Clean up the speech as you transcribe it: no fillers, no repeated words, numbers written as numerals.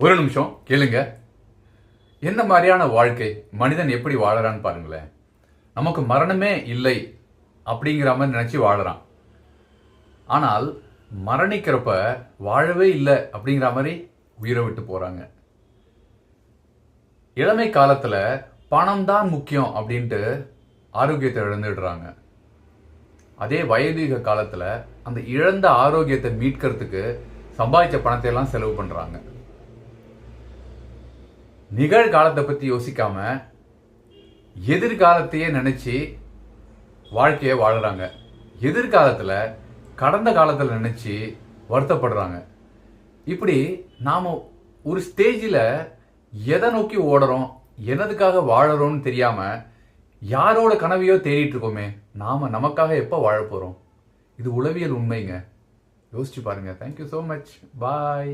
ஒரு நிமிஷம் கேளுங்க. என்ன மாதிரியான வாழ்க்கை மனிதன் எப்படி வாழறான்னு பாருங்களேன். நமக்கு மரணமே இல்லை அப்படிங்கிற மாதிரி நினைச்சு வாழறான். ஆனால் மரணிக்கிறப்ப வாழவே இல்லை அப்படிங்கிற மாதிரி உயிரை விட்டு போறாங்க. இளமை காலத்துல பணம் தான் முக்கியம் அப்படின்ட்டு ஆரோக்கியத்தை இழந்துடுறாங்க. அதே வயதிக காலத்துல அந்த இழந்த ஆரோக்கியத்தை மீட்கிறதுக்கு சம்பாதிச்ச பணத்தை எல்லாம் செலவு பண்றாங்க. நிகழ்காலத்தை பத்தி யோசிக்காம எதிர்காலத்தையே நினைச்சு வாழ்க்கையை வாழறாங்க. எதிர்காலத்துல கடந்த காலத்துல நினைச்சு வருத்தப்படுறாங்க. இப்படி நாம ஒரு ஸ்டேஜில் எதை நோக்கி ஓடுறோம், என்னதுக்காக வாழறோம்னு தெரியாம யாரோட கனவையோ தேடிட்டு இருக்கோமே, நாம நமக்காக எப்போ வாழ போறோம்? இது உளவியல் உண்மைங்க. யோசிச்சு பாருங்க. Thank you so much. பாய்.